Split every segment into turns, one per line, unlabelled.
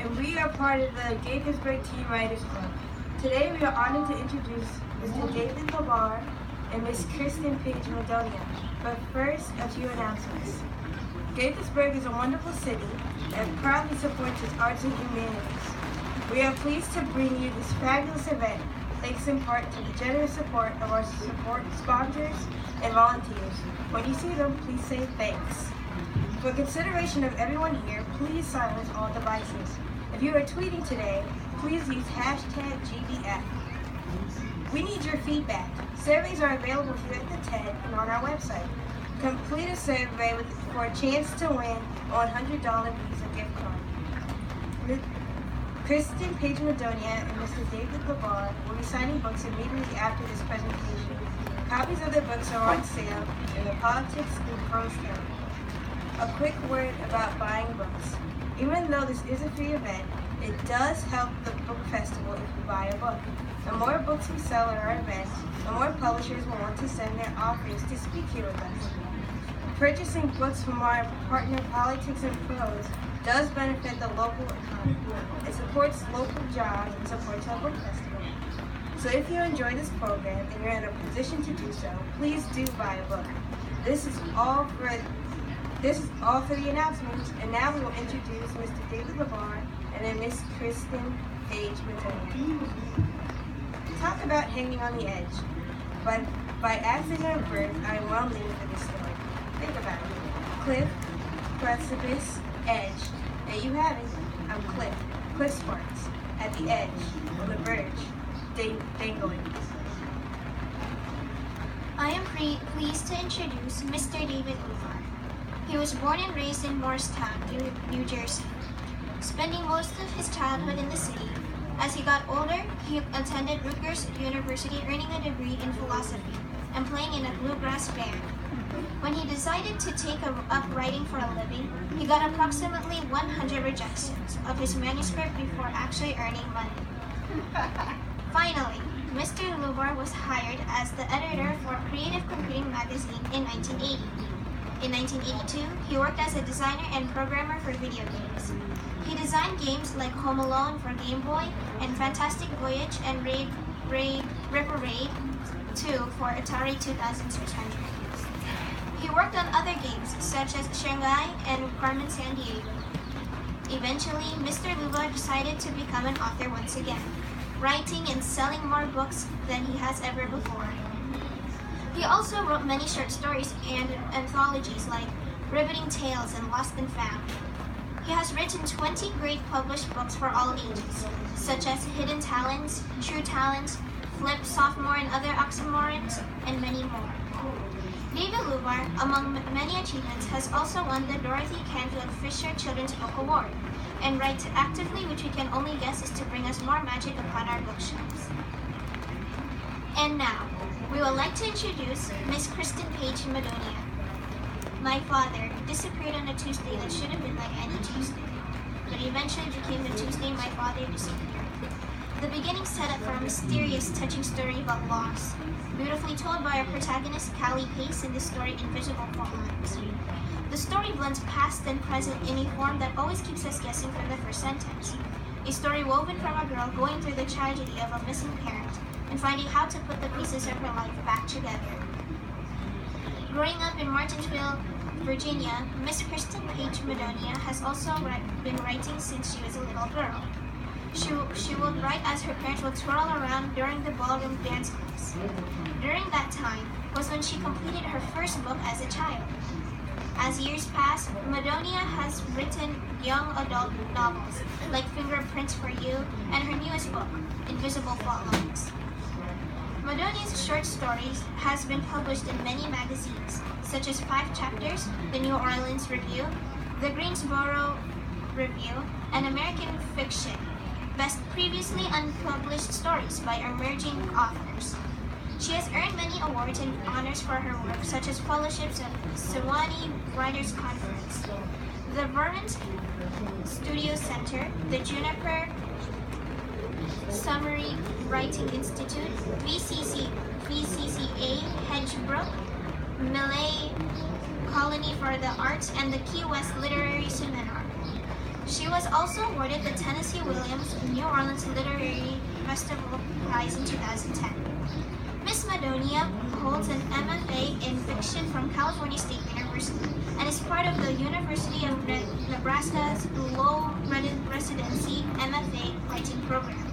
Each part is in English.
and we are part of the Gaithersburg Teen Writers Club. Today we are honored to introduce Mr. David Labar and Miss Kristen Page Madonia. But first, a few announcements. Gaithersburg is a wonderful city that proudly supports its arts and humanities. We are pleased to bring you this fabulous event, thanks in part to the generous support of our sponsors and volunteers. When you see them, please say thanks. For consideration of everyone here, please silence all devices. If you are tweeting today, please use hashtag GBF. We need your feedback. Surveys are available here at the TED and on our website. Complete a survey for a chance to win a $100 Visa gift card. Kristen Page Madonia and Mr. David Labar will be signing books immediately after this presentation. Copies of the books are on sale in the Politics and Prose area. A quick word about buying books. Even though this is a free event, it does help the book festival if you buy a book. The more books we sell at our events, the more publishers will want to send their authors to speak here with us. Purchasing books from our partner Politics and Prose does benefit the local economy. It supports local jobs and supports our book festival. So if you enjoy this program and you're in a position to do so, please do buy a book. This is all for the announcements, and now we will introduce Mr. David Labar and then Miss Kristen Page Madonia. Talk about hanging on the edge. By accident or birth, I am well named for this story. Think about it. Cliff, precipice, edge. There you have it. I'm Cliff. Cliff Sparks. At the edge, on the verge, dangling.
I am pleased to introduce Mr. David Labar. He was born and raised in Morristown, New Jersey, spending most of his childhood in the city. As he got older, he attended Rutgers University, earning a degree in philosophy and playing in a bluegrass band. When he decided to take up writing for a living, he got approximately 100 rejections of his manuscript before actually earning money. Finally, Mr. Labar was hired as the editor for Creative Computing magazine in 1980. In 1982, he worked as a designer and programmer for video games. He designed games like Home Alone for Game Boy and Fantastic Voyage and River Raid 2 for Atari 2600. He worked on other games such as Shanghai and Carmen Sandiego. Eventually, Mr. Labar decided to become an author once again, writing and selling more books than he has ever before. He also wrote many short stories and anthologies like Riveting Tales and Lost and Found. He has written 20 great published books for all ages, such as Hidden Talents, True Talents, Flip, Sophomore and Other Oxymorons, and many more. David Labar, among many achievements, has also won the Dorothy Canfield Fisher Children's Book Award, and writes actively, which we can only guess is to bring us more magic upon our bookshelves. And now, we would like to introduce Miss Kristen Page Madonia. My father disappeared on a Tuesday that should have been like any Tuesday, but eventually became the Tuesday my father disappeared. The beginning set up for a mysterious, touching story about loss, beautifully told by our protagonist Callie Pace in the story Invisible Fault Lines. The story blends past and present in a form that always keeps us guessing from the first sentence. A story woven from a girl going through the tragedy of a missing parent and finding how to put the pieces of her life back together. Growing up in Martinsville, Virginia, Miss Kristen Page Madonia has also been writing since she was a little girl. She would write as her parents would twirl around during the ballroom dance class. During that time was when she completed her first book as a child. As years pass, Madonia has written young adult novels like Fingerprints for You and her newest book, Invisible Fault Lines. Madonia's short stories has been published in many magazines, such as 5 Chapters, The New Orleans Review, The Greensboro Review, and American Fiction, best previously unpublished stories by emerging authors. She has earned many awards and honors for her work, such as fellowships at Sewanee Writers Conference, the Vermont Studio Center, the Juniper Summary Writing Institute, VCCA Hedgebrook, Millay Colony for the Arts, and the Key West Literary Seminar. She was also awarded the Tennessee Williams New Orleans Literary Festival Prize in 2010. Miss Madonia holds an MFA in fiction from California State University and is part of the University of Nebraska's Low Residency MFA writing program.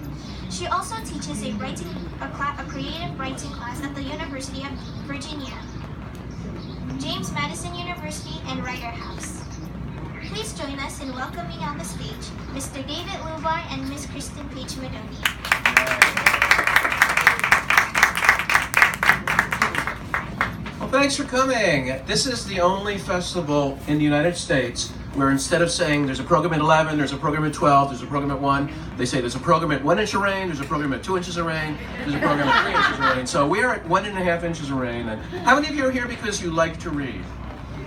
She also teaches a creative writing class at the University of Virginia, James Madison University, and Writer House. Please join us in welcoming on the stage Mr. David Lubar and Miss Kristen Page Madonia.
Well, thanks for coming. This is the only festival in the United States where instead of saying there's a program at 11, there's a program at 12, there's a program at 1, they say there's a program at 1 inch of rain, there's a program at 2 inches of rain, there's a program at 3 inches of rain. So we're at 1.5 inches of rain. And how many of you are here because you like to read?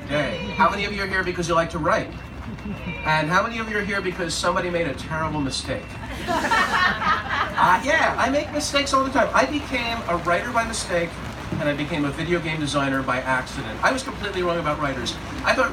Okay. How many of you are here because you like to write? And how many of you are here because somebody made a terrible mistake? Yeah, I make mistakes all the time. I became a writer by mistake, and I became a video game designer by accident. I was completely wrong about writers. I thought